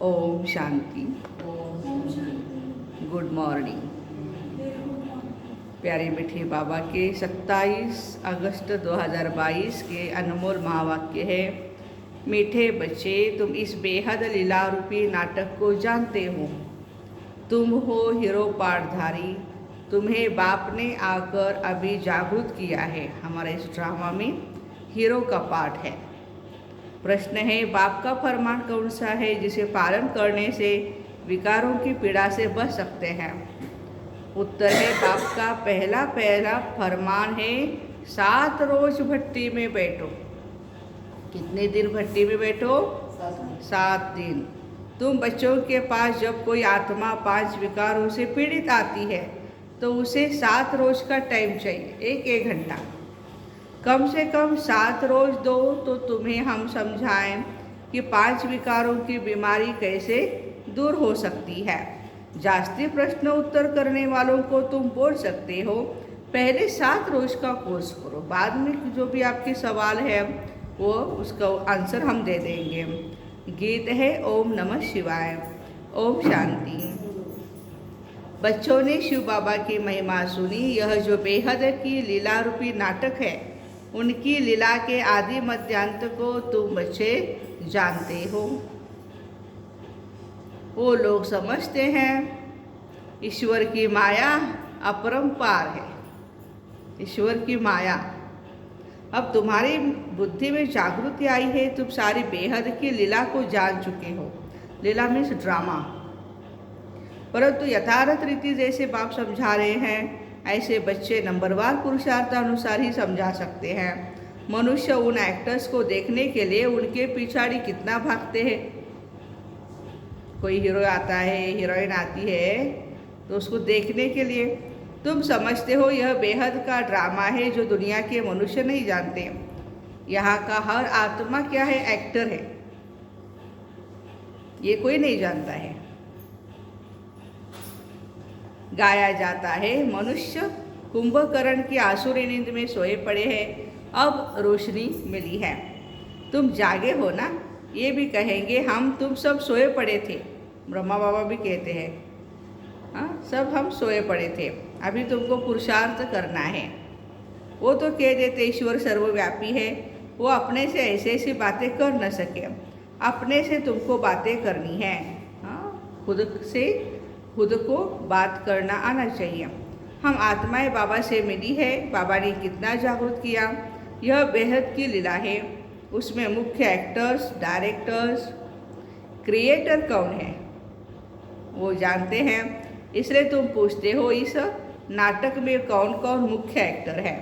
Om Shanti. Good morning. प्यारे मीठे बाबा के 27 अगस्त 2022 के अनमोल महावाक्य है। मीठे बच्चे, तुम इस बेहद लीला रूपी नाटक को जानते हो। तुम हो हीरो पाठधारी। तुम्हें बाप ने आकर अभी जागरूक किया है। हमारे इस ड्रामा में हीरो का पाठ है। प्रश्न है, बाप का फरमान कौन सा है जिसे पालन करने से विकारों की पीड़ा से बच सकते हैं? उत्तर है, बाप का पहला फरमान है 7 रोज भट्टी में बैठो। कितने दिन भट्टी में बैठो? 7 दिन। तुम बच्चों के पास जब कोई आत्मा 5 विकारों से पीड़ित आती है तो उसे 7 रोज का टाइम चाहिए, एक घंटा। कम से कम 7 रोज दो तो तुम्हें हम समझाएं कि 5 विकारों की बीमारी कैसे दूर हो सकती है। जास्ती प्रश्न उत्तर करने वालों को तुम बोल सकते हो पहले 7 रोज का कोर्स करो, बाद में जो भी आपके सवाल है वो उसका आंसर हम दे देंगे। गीत है ओम नमः शिवाय। ओम शांति। बच्चों ने शिव बाबा की महिमा सुनी। यह जो बेहद की लीला रूपी नाटक है, उनकी लीला के आदि मध्यांत को तुम बच्चे जानते हो। वो लोग समझते हैं ईश्वर की माया अपरंपार है। ईश्वर की माया अब तुम्हारी बुद्धि में जागृति आई है। तुम सारी बेहद की लीला को जान चुके हो। लीला मीन्स ड्रामा। परंतु यथार्थ रीति जैसे बाप समझा रहे हैं ऐसे बच्चे नंबरवार पुरुषार्थ अनुसार ही समझा सकते हैं। मनुष्य उन एक्टर्स को देखने के लिए उनके पिछाड़ी कितना भागते हैं। कोई हीरो आता है, हीरोइन आती है तो उसको देखने के लिए तुम समझते हो यह बेहद का ड्रामा है जो दुनिया के मनुष्य नहीं जानते। यहाँ का हर आत्मा क्या है? एक्टर है। ये कोई नहीं जानता है। गाया जाता है, मनुष्य कुंभकर्ण की आसुरी नींद में सोए पड़े हैं, अब रोशनी मिली है। तुम जागे हो ना? ये भी कहेंगे हम तुम सब सोए पड़े थे। ब्रह्मा बाबा भी कहते हैं हाँ, सब हम सोए पड़े थे, अभी तुमको पुरुषार्थ करना है। वो तो कह देते ईश्वर सर्वव्यापी है, वो अपने से ऐसी बातें कर न सके। अपने से तुमको बातें करनी है। हाँ, खुद से खुद को बात करना आना चाहिए। हम आत्माएं बाबा से मिली है। बाबा ने कितना जागरूक किया। यह बेहद की लीला है। उसमें मुख्य एक्टर्स, डायरेक्टर्स, क्रिएटर कौन है वो जानते हैं। इसलिए तुम पूछते हो इस नाटक में कौन कौन मुख्य एक्टर है।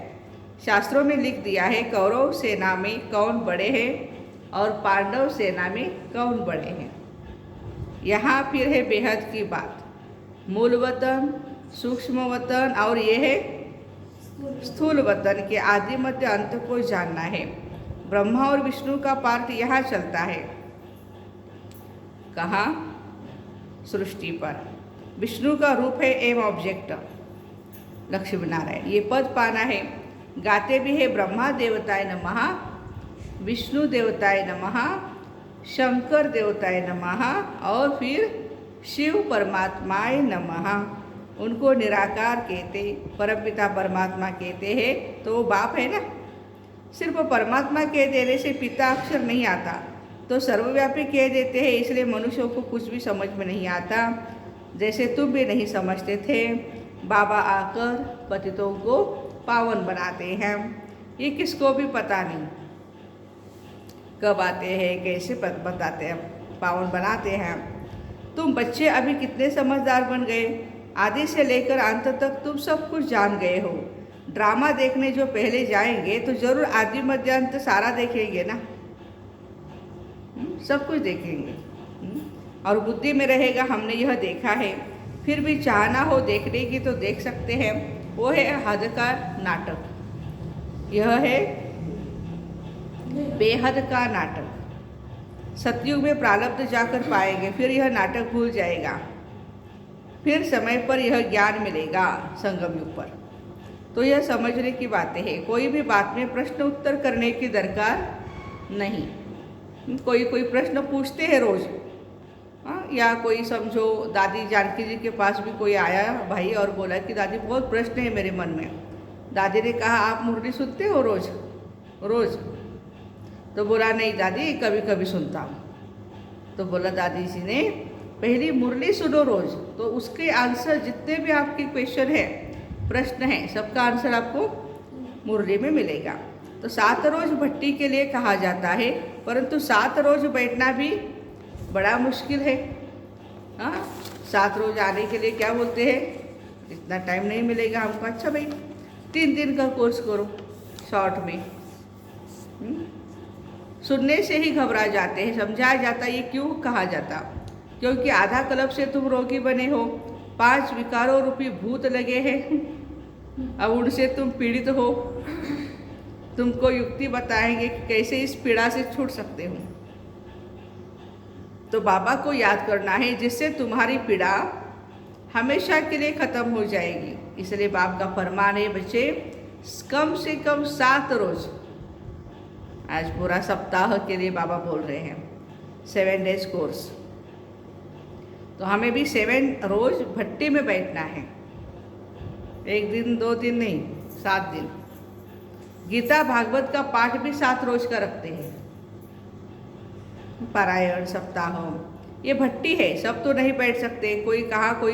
शास्त्रों में लिख दिया है कौरव सेना में कौन बड़े हैं और पांडव सेना में कौन बड़े हैं। यहाँ फिर है बेहद की बात। मूल वतन, सूक्ष्म वतन और यह है स्थूल वतन के आदि मध्य अंत को जानना है। ब्रह्मा और विष्णु का पार्ट यहाँ चलता है। कहाँ? सृष्टि पर। विष्णु का रूप है एम ऑब्जेक्ट, लक्ष्मी नारायण। ये पद पाना है। गाते भी है ब्रह्मा देवताय नमः, विष्णु देवताय नमः, शंकर देवताय नमः और फिर शिव परमात्माय नमः। उनको निराकार कहते, परमपिता परमात्मा कहते हैं। तो वो बाप है ना। सिर्फ परमात्मा कह देने से पिता अक्षर नहीं आता, तो सर्वव्यापी कह देते हैं। इसलिए मनुष्यों को कुछ भी समझ में नहीं आता, जैसे तुम भी नहीं समझते थे। बाबा आकर पतितों को पावन बनाते हैं। ये किसको भी पता नहीं कब आते हैं, कैसे बताते हैं, पावन बनाते हैं। तुम बच्चे अभी कितने समझदार बन गए। आदि से लेकर अंत तक तुम सब कुछ जान गए हो। ड्रामा देखने जो पहले जाएंगे तो जरूर आदि मध्यांत सारा देखेंगे ना। सब कुछ देखेंगे और बुद्धि में रहेगा हमने यह देखा है। फिर भी चाहना हो देखने की तो देख सकते हैं। वो है हद का नाटक। यह है बेहद का नाटक। सतयुग में प्रारब्ध जाकर पाएंगे, फिर यह नाटक भूल जाएगा। फिर समय पर यह ज्ञान मिलेगा संगम युग पर। तो यह समझने की बातें हैं। कोई भी बात में प्रश्न उत्तर करने की दरकार नहीं। कोई प्रश्न पूछते हैं रोज, या कोई समझो दादी जानकी जी के पास भी कोई आया भाई और बोला कि दादी बहुत प्रश्न है मेरे मन में। दादी ने कहा आप मुरली सुनते हो रोज़ रोज़? तो बोला नहीं दादी कभी कभी सुनता हूँ। तो बोला दादी जी ने पहली मुरली सुनो रोज़, तो उसके आंसर जितने भी आपके क्वेश्चन है, प्रश्न हैं, सबका आंसर आपको मुरली में मिलेगा। तो 7 रोज़ भट्टी के लिए कहा जाता है, परंतु 7 रोज़ बैठना भी बड़ा मुश्किल है। हाँ, 7 रोज़ आने के लिए क्या बोलते हैं, इतना टाइम नहीं मिलेगा हमको। अच्छा भाई 3 दिन का कोर्स करो शॉर्ट में। सुनने से ही घबरा जाते हैं। समझाया जाता ये क्यों कहा जाता, क्योंकि आधा कल्प से तुम रोगी बने हो, 5 विकारों रूपी भूत लगे हैं, अब उनसे तुम पीड़ित हो। तुमको युक्ति बताएंगे कि कैसे इस पीड़ा से छूट सकते हो। तो बाबा को याद करना है जिससे तुम्हारी पीड़ा हमेशा के लिए ख़त्म हो जाएगी। इसलिए बाप का फरमान है बच्चे, कम से कम 7 रोज़, आज पूरा सप्ताह के लिए बाबा बोल रहे हैं 7 डेज कोर्स। तो हमें भी 7 रोज़ भट्टी में बैठना है, 1 दिन 2 दिन नहीं, 7 दिन। गीता भागवत का पाठ भी 7 रोज़ का रखते हैं, पारायण सप्ताह। ये भट्टी है, सब तो नहीं बैठ सकते, कोई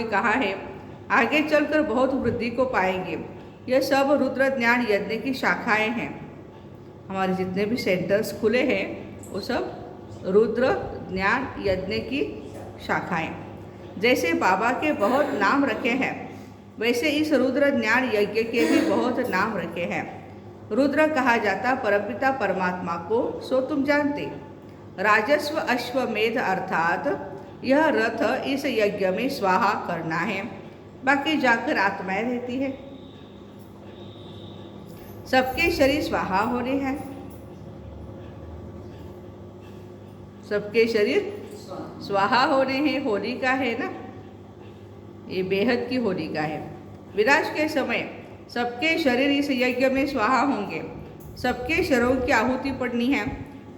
कहाँ है। आगे चलकर बहुत वृद्धि को पाएंगे। यह सब रुद्र ज्ञान यज्ञ की शाखाएं हैं। हमारे जितने भी सेंटर्स खुले हैं वो सब रुद्र ज्ञान यज्ञ की शाखाएं। जैसे बाबा के बहुत नाम रखे हैं, वैसे इस रुद्र ज्ञान यज्ञ के भी बहुत नाम रखे हैं। रुद्र कहा जाता परमपिता परमात्मा को, सो तुम जानते। राजस्व अश्वमेध अर्थात यह रथ इस यज्ञ में स्वाहा करना है, बाकी जाकर आत्माएं रहती है। सबके शरीर स्वाहा होने हैं, सबके शरीर स्वाहा होने हैं। होलिका है ना, ये बेहद की होलिका है। विनाश के समय सबके शरीर इस यज्ञ में स्वाहा होंगे। सबके शरीरों की आहुति पड़नी है,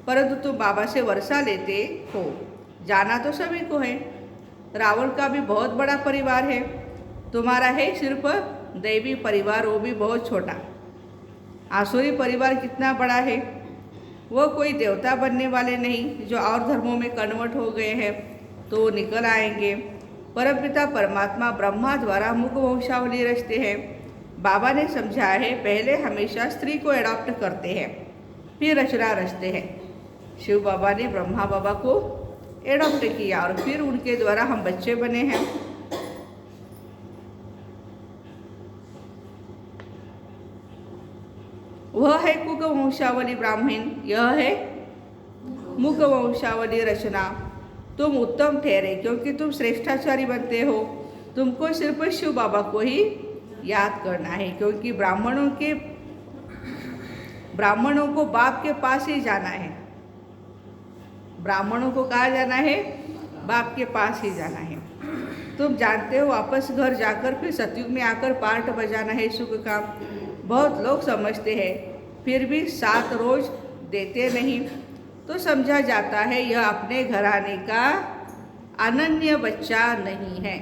परंतु तुम बाबा से वर्षा लेते हो। जाना तो सभी को है। रावण का भी बहुत बड़ा परिवार है, तुम्हारा है सिर्फ दैवी परिवार, वो भी बहुत छोटा। आसुरी परिवार कितना बड़ा है, वो कोई देवता बनने वाले नहीं जो और धर्मों में कन्वर्ट हो गए हैं तो निकल आएंगे। परमपिता परमात्मा ब्रह्मा द्वारा मुख वंशावली रचते हैं। बाबा ने समझाया है, पहले हमेशा स्त्री को एडॉप्ट करते हैं, फिर रचना रचते हैं। शिव बाबा ने ब्रह्मा बाबा को एडॉप्ट किया और फिर उनके द्वारा हम बच्चे बने हैं। वह है कुक वंशावली ब्राह्मण, यह है मुख वंशावली रचना। तुम उत्तम ठहरे क्योंकि तुम श्रेष्ठाचारी बनते हो। तुमको सिर्फ शिव बाबा को ही याद करना है, क्योंकि ब्राह्मणों को बाप के पास ही जाना है। ब्राह्मणों को कहाँ जाना है, बाप के पास ही जाना है। तुम जानते हो वापस घर जाकर फिर सतयुग में आकर पार्ट बजाना है सुख का। बहुत लोग समझते हैं, फिर भी 7 रोज देते नहीं, तो समझा जाता है यह अपने घराने का अनन्य बच्चा नहीं है।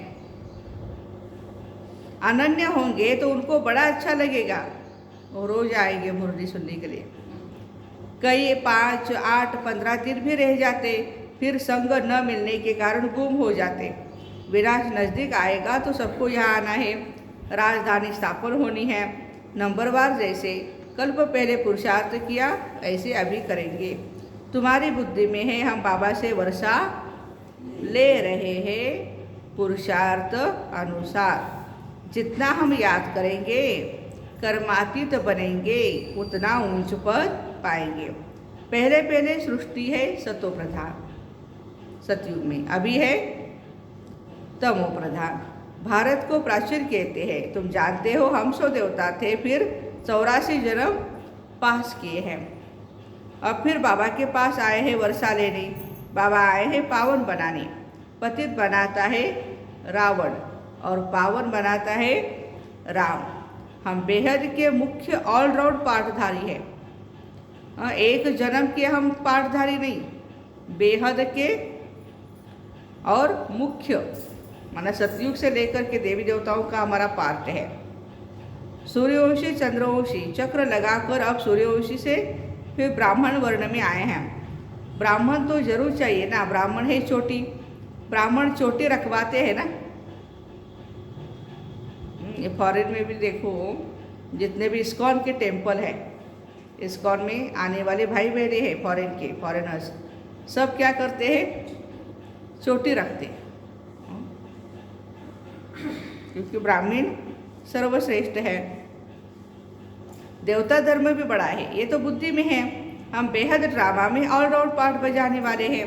अनन्य होंगे तो उनको बड़ा अच्छा लगेगा, वो रोज आएंगे मुरली सुनने के लिए। कई 5, 8, 15 दिन भी रह जाते, फिर संग न मिलने के कारण गुम हो जाते। विनाश नज़दीक आएगा तो सबको यहाँ आना है, राजधानी स्थापन होनी है। नंबरवार जैसे कल्प पहले पुरुषार्थ किया ऐसे अभी करेंगे। तुम्हारी बुद्धि में है हम बाबा से वर्षा ले रहे हैं पुरुषार्थ अनुसार। जितना हम याद करेंगे कर्मातीत बनेंगे, उतना ऊंच पद पाएंगे। पहले पहले सृष्टि है सतो प्रधान सतयुग में, अभी है तमो प्रधान। भारत को प्राचीन कहते हैं। तुम जानते हो हम 100 देवता थे, फिर 84 जन्म पास किए हैं। अब फिर बाबा के पास आए हैं वर्षा लेने। बाबा आए हैं पावन बनाने। पतित बनाता है रावण और पावन बनाता है राम। हम बेहद के मुख्य ऑलराउंड पाठधारी हैं। एक जन्म के हम पाठधारी नहीं, बेहद के और मुख्य माना सतयुग से लेकर के देवी देवताओं का हमारा पार्ट है। सूर्यवंशी चंद्रवंशी चक्र लगाकर अब सूर्यवंशी से फिर ब्राह्मण वर्ण में आए हैं। ब्राह्मण तो जरूर चाहिए ना, ब्राह्मण है चोटी, ब्राह्मण चोटी रखवाते हैं ना। ये फॉरेन में भी देखो, जितने भी इस्कॉन के टेम्पल है, इस्कॉन में आने वाले भाई बहने हैं फॉरेन के, फॉरेनर्स सब क्या करते हैं, चोटी रखते हैं, क्योंकि ब्राह्मण सर्वश्रेष्ठ है। देवता धर्म भी बड़ा है, ये तो बुद्धि में है। हम बेहद ड्रामा में ऑलराउंड पार्ट बजाने वाले हैं।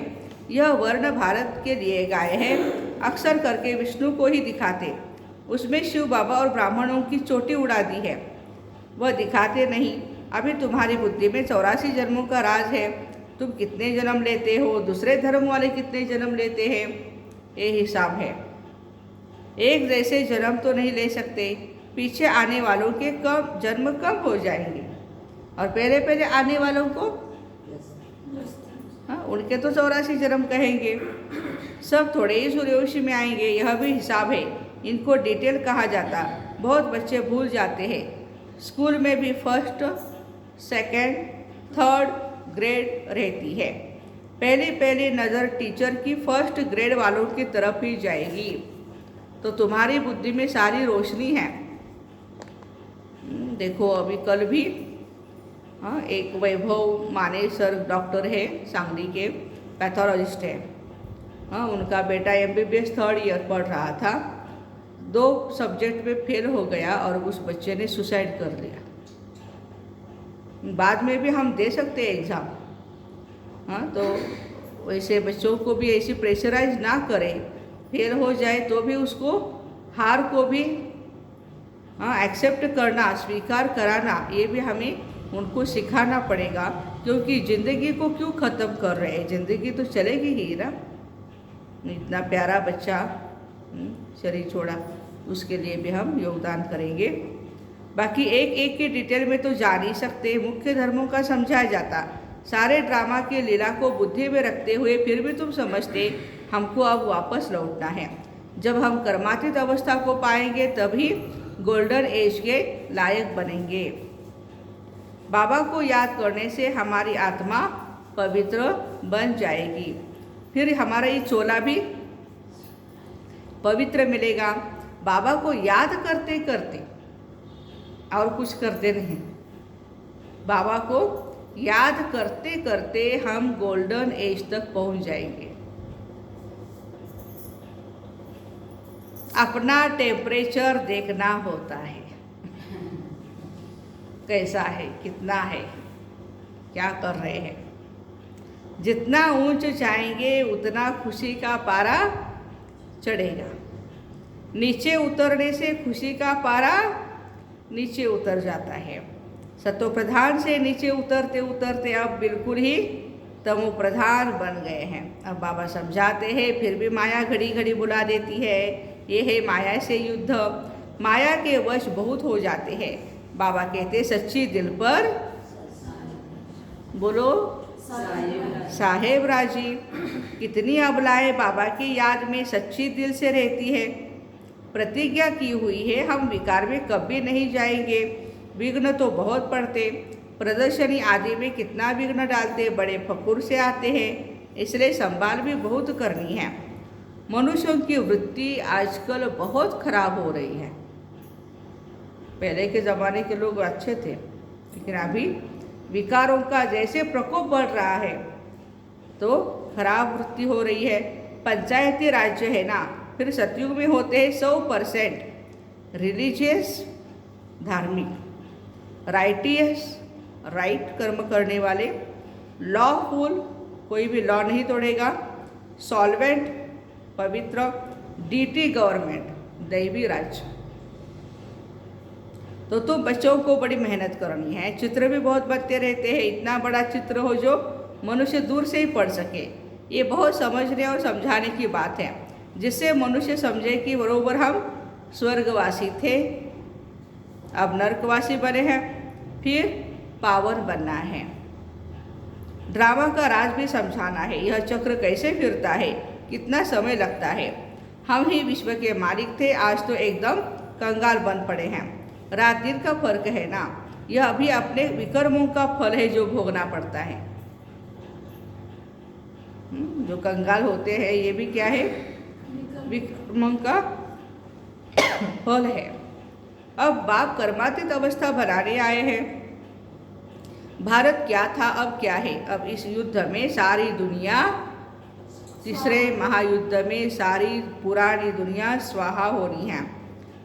यह वर्ण भारत के लिए गाए हैं, अक्सर करके विष्णु को ही दिखाते, उसमें शिव बाबा और ब्राह्मणों की चोटी उड़ा दी है, वह दिखाते नहीं। अभी तुम्हारी बुद्धि में 84 जन्मों का राज है। तुम कितने जन्म लेते हो, दूसरे धर्म वाले कितने जन्म लेते हैं, ये हिसाब है। एक जैसे जन्म तो नहीं ले सकते, पीछे आने वालों के कम जन्म कम हो जाएंगे और पहले पहले आने वालों को हाँ, उनके तो 84 जन्म कहेंगे। सब थोड़े ही सूर्यवंशी में आएंगे, यह भी हिसाब है। इनको डिटेल कहा जाता, बहुत बच्चे भूल जाते हैं। स्कूल में भी फर्स्ट, सेकंड, थर्ड ग्रेड रहती है। पहली नज़र टीचर की फर्स्ट ग्रेड वालों की तरफ ही जाएगी। तो तुम्हारी बुद्धि में सारी रोशनी है। देखो अभी कल भी हाँ, एक वैभव माने सर डॉक्टर है, सांगली के पैथोलॉजिस्ट है। हाँ, उनका बेटा MBBS 3rd ईयर पढ़ रहा था, 2 सब्जेक्ट में फेल हो गया और उस बच्चे ने सुसाइड कर लिया। बाद में भी हम दे सकते हैं एग्ज़ाम। हाँ, तो वैसे बच्चों को भी ऐसी प्रेशराइज ना करें, फेल हो जाए तो भी उसको हार को भी हाँ एक्सेप्ट करना, स्वीकार कराना, ये भी हमें उनको सिखाना पड़ेगा। क्योंकि ज़िंदगी को क्यों ख़त्म कर रहे हैं, ज़िंदगी तो चलेगी ही ना। इतना प्यारा बच्चा शरीर छोड़ा, उसके लिए भी हम योगदान करेंगे। बाकी एक एक की डिटेल में तो जा नहीं सकते, मुख्य धर्मों का समझाया जाता। सारे ड्रामा की लीला को बुद्धि में रखते हुए फिर भी तुम समझते हमको अब वापस लौटना है। जब हम कर्मातीत अवस्था को पाएंगे तभी गोल्डन एज के लायक बनेंगे। बाबा को याद करने से हमारी आत्मा पवित्र बन जाएगी, फिर हमारा ये चोला भी पवित्र मिलेगा। बाबा को याद करते करते और कुछ करते नहीं, बाबा को याद करते करते हम गोल्डन एज तक पहुंच जाएंगे। अपना टेम्परेचर देखना होता है, कैसा है, कितना है, क्या कर रहे हैं। जितना ऊंच जाएंगे उतना खुशी का पारा चढ़ेगा। नीचे उतरने से खुशी का पारा नीचे उतर जाता है। सतो प्रधान से नीचे उतरते उतरते अब बिल्कुल ही तमो प्रधान बन गए हैं। अब बाबा समझाते हैं, फिर भी माया घड़ी घड़ी बुला देती है। ये है माया से युद्ध, माया के वश बहुत हो जाते हैं। बाबा कहते सच्ची दिल पर बोलो साहेब राजी। कितनी अबलाएं बाबा की याद में सच्ची दिल से रहती है। प्रतिज्ञा की हुई है हम विकार में कभी नहीं जाएंगे। विघ्न तो बहुत पड़ते, प्रदर्शनी आदि में कितना विघ्न डालते, बड़े फकुर से आते हैं, इसलिए संभाल भी बहुत करनी है। मनुष्यों की वृत्ति आजकल बहुत खराब हो रही है। पहले के ज़माने के लोग अच्छे थे, लेकिन अभी विकारों का जैसे प्रकोप बढ़ रहा है तो खराब वृत्ति हो रही है। पंचायती राज्य है ना, फिर सतयुग में होते हैं 100% रिलीजियस धार्मिक, राइटियस राइट कर्म करने वाले, लॉफुल कोई भी लॉ नहीं तोड़ेगा, सॉल्वेंट पवित्र, डीटी गवर्नमेंट दैवी राज्य। तो तुम बच्चों को बड़ी मेहनत करनी है। चित्र भी बहुत बनते रहते हैं, इतना बड़ा चित्र हो जो मनुष्य दूर से ही पढ़ सके। ये बहुत समझने और समझाने की बात है, जिससे मनुष्य समझे कि बरोबर हम स्वर्गवासी थे, अब नरकवासी बने हैं, फिर पावन बनना है। ड्रामा का राज भी समझाना है, यह चक्र कैसे फिरता है, कितना समय लगता है। हम ही विश्व के मालिक थे, आज तो एकदम कंगाल बन पड़े हैं। रात दिन का फर्क है ना, यह अभी अपने विकर्मों का फल है जो भोगना पड़ता है। जो कंगाल होते हैं ये भी क्या है, विकर्मों का फल है। अब बाप कर्मातीत अवस्था बनाने आए हैं। भारत क्या था अब क्या है। अब इस युद्ध में सारी दुनिया, तीसरे महायुद्ध में सारी पुरानी दुनिया स्वाहा होनी है।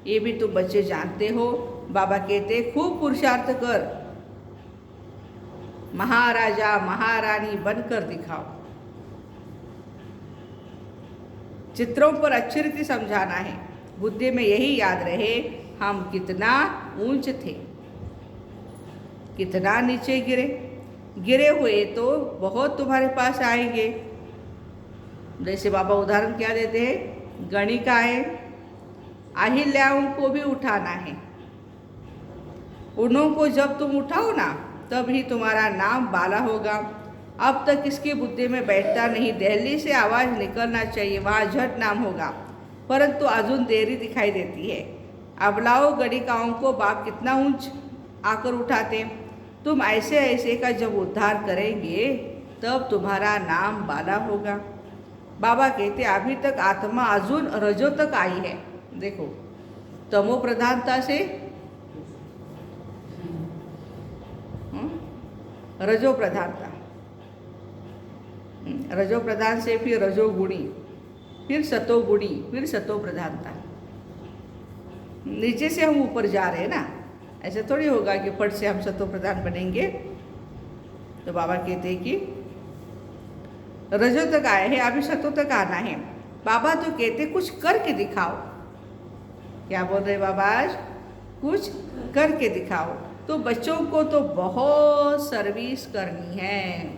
ये भी तुम बच्चे जानते हो। बाबा कहते खूब पुरुषार्थ कर, महाराजा महारानी बनकर दिखाओ। चित्रों पर अच्छी रीति समझाना है, बुद्धि में यही याद रहे हम कितना ऊंच थे, कितना नीचे गिरे हुए तो बहुत तुम्हारे पास आएंगे। जैसे बाबा उदाहरण क्या देते हैं, गणिकाएं, अहिल्याओं को भी उठाना है। उन्हों को जब तुम उठाओ ना तब ही तुम्हारा नाम बाला होगा। अब तक इसकी बुद्धि में बैठता नहीं, दिल्ली से आवाज़ निकलना चाहिए, वहाँ झट नाम होगा, परंतु अजून देरी दिखाई देती है। अबलाओ गणिकाओं को बाप कितना ऊंच आकर उठाते। तुम ऐसे ऐसे का जब उद्धार करेंगे तब तुम्हारा नाम बाला होगा। बाबा कहते अभी तक आत्मा अजून रजो तक आई है। देखो, तमो प्रधानता से रजो प्रधानता, रजो प्रधान से फिर रजोगुणी, फिर सतोगुणी, फिर सतो प्रधानता। नीचे से हम ऊपर जा रहे हैं ना, ऐसे थोड़ी होगा कि फट से हम सतो प्रधान बनेंगे। तो बाबा कहते हैं कि रजो तक आए हैं, अभी सतो तक आना है। बाबा तो कहते कुछ करके दिखाओ। क्या बोल रहे बाबा आज, कुछ करके दिखाओ। तो बच्चों को तो बहुत सर्विस करनी है।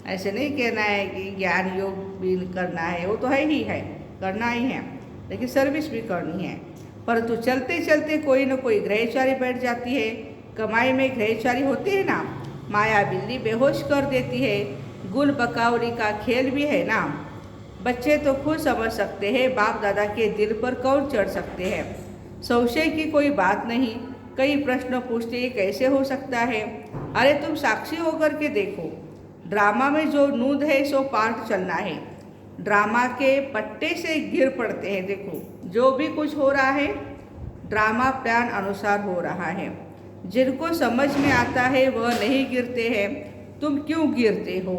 ऐसे नहीं कहना है कि ज्ञान योग भी करना है, वो तो है ही है, करना ही है, लेकिन सर्विस भी करनी है। परंतु चलते चलते कोई न कोई ग्रहचारी बैठ जाती है। कमाई में ग्रहचारी होते हैं ना, माया बिल्ली बेहोश कर देती है। गुल बकावली का खेल भी है ना। बच्चे तो खुद समझ सकते हैं, बाप दादा के दिल पर कौन चढ़ सकते हैं। संशय की कोई बात नहीं। कई प्रश्न पूछते, ये कैसे हो सकता है। अरे तुम साक्षी होकर के देखो, ड्रामा में जो नूंद है सो पार्ट चलना है। ड्रामा के पट्टे से गिर पड़ते हैं। देखो, जो भी कुछ हो रहा है ड्रामा प्लान अनुसार हो रहा है। जिनको समझ में आता है वह नहीं गिरते हैं। तुम क्यों गिरते हो।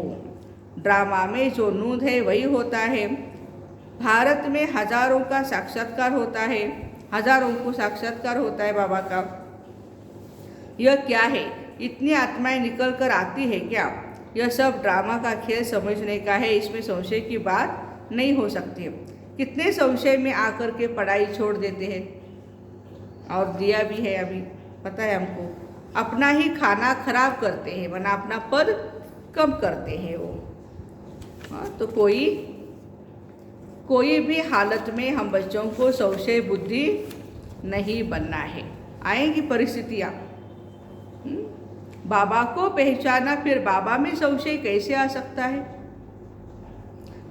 ड्रामा में जो नूंद है वही होता है। भारत में हजारों का साक्षात्कार होता है, हजारों को साक्षात्कार होता है बाबा का। यह क्या है, इतनी आत्माएं निकल कर आती है क्या। यह सब ड्रामा का खेल समझने का है, इसमें संशय की बात नहीं हो सकती। कितने संशय में आकर के पढ़ाई छोड़ देते हैं, और दिया भी है अभी, पता है हमको। अपना ही खाना खराब करते हैं, वरना अपना पद कम करते हैं वो। हाँ, तो कोई भी हालत में हम बच्चों को संशय बुद्धि नहीं बनना है। आएंगी परिस्थितियाँ। बाबा को पहचाना, फिर बाबा में संशय कैसे आ सकता है।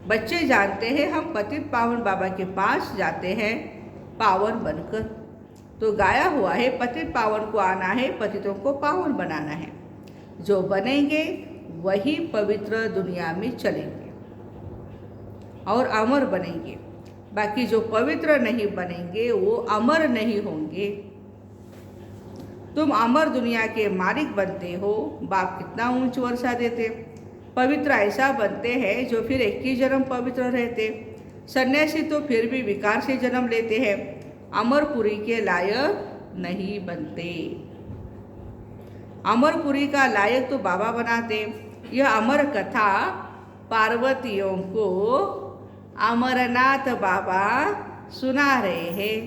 बच्चे जानते हैं हम पतित पावन बाबा के पास जाते हैं पावन बनकर। तो गाया हुआ है, पतित पावन को आना है, पतितों को पावन बनाना है। जो बनेंगे वही पवित्र दुनिया में चलेंगे और अमर बनेंगे। बाकी जो पवित्र नहीं बनेंगे वो अमर नहीं होंगे। तुम अमर दुनिया के मालिक बनते हो। बाप कितना ऊंच वर्षा देते। पवित्र ऐसा बनते हैं जो फिर 21 जन्म पवित्र रहते। सन्यासी तो फिर भी विकार से जन्म लेते हैं, अमरपुरी के लायक नहीं बनते। अमरपुरी का लायक तो बाबा बनाते। यह अमर कथा पार्वतियों को अमरनाथ बाबा सुना रहे हैं।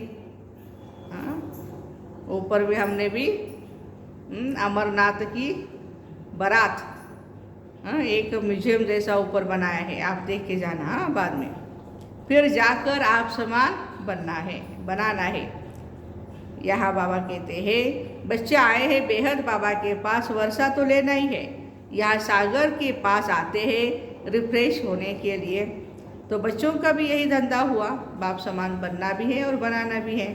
ऊपर भी हमने भी अमरनाथ की बारात, एक म्यूजियम जैसा ऊपर बनाया है, आप देख के जाना बाद में। फिर जाकर आप समान बनाना है। यहाँ बाबा कहते हैं बच्चे आए हैं बेहद बाबा के पास, वर्षा तो लेना ही है। यहाँ सागर के पास आते हैं रिफ्रेश होने के लिए। तो बच्चों का भी यही धंधा हुआ, बाप समान बनना भी है और बनाना भी है।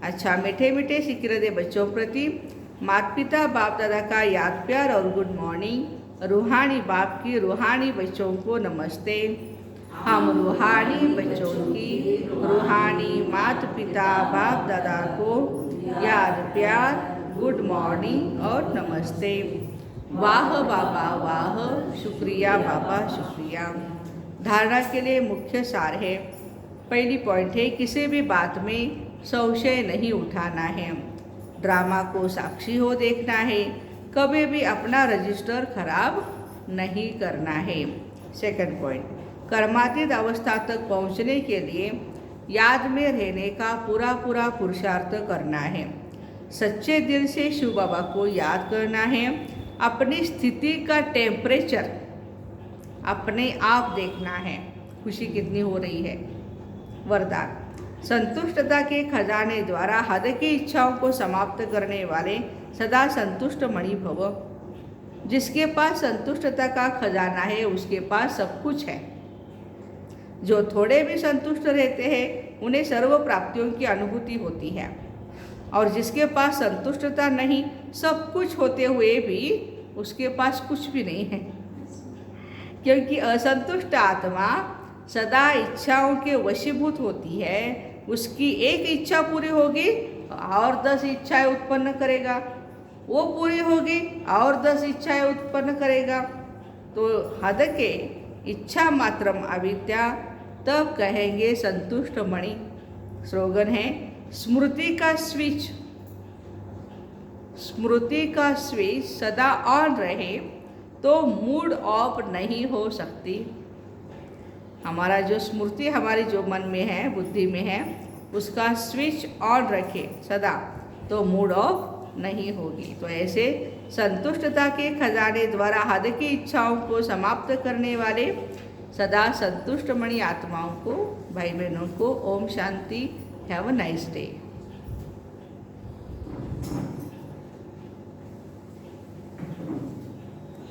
अच्छा, मीठे मीठे सिक्के दे बच्चों प्रति माता पिता बाप दादा का याद प्यार और गुड मॉर्निंग। रूहानी बाप की रूहानी बच्चों को नमस्ते। हम रूहानी बच्चों की रूहानी माता पिता बाप दादा को याद प्यार, गुड मॉर्निंग और नमस्ते। वाह बाबा वाह, शुक्रिया बाबा शुक्रिया। धारणा के लिए मुख्य सार है। पहली पॉइंट है, किसी भी बात में संशय नहीं उठाना है। ड्रामा को साक्षी हो देखना है, कभी भी अपना रजिस्टर खराब नहीं करना है। सेकंड पॉइंट, कर्मातीत अवस्था तक पहुंचने के लिए याद में रहने का पूरा पुरुषार्थ करना है। सच्चे दिल से शिव बाबा को याद करना है। अपनी स्थिति का टेम्परेचर अपने आप देखना है, खुशी कितनी हो रही है। वरदान, संतुष्टता के खजाने द्वारा हद की इच्छाओं को समाप्त करने वाले सदा संतुष्ट मणि भव। जिसके पास संतुष्टता का खजाना है उसके पास सब कुछ है। जो थोड़े भी संतुष्ट रहते हैं उन्हें सर्व प्राप्तियों की अनुभूति होती है, और जिसके पास संतुष्टता नहीं, सब कुछ होते हुए भी उसके पास कुछ भी नहीं है। क्योंकि असंतुष्ट आत्मा सदा इच्छाओं के वशीभूत होती है। उसकी एक इच्छा पूरी होगी और 10 इच्छाएं उत्पन्न करेगा, वो पूरी होगी और 10 इच्छाएं उत्पन्न करेगा। तो हद के इच्छा मात्रम अविद्या, तब कहेंगे संतुष्ट मणि। स्लोगन है, स्मृति का स्विच सदा ऑन रहे तो मूड ऑफ नहीं हो सकती। हमारा जो स्मृति हमारी जो मन में है, बुद्धि में है, उसका स्विच ऑन रखे सदा, तो मूड ऑफ नहीं होगी। तो ऐसे संतुष्टता के खजाने द्वारा हद की इच्छाओं को समाप्त करने वाले सदा संतुष्ट मणि आत्माओं को, भाई बहनों को Om Shanti. Have a nice day.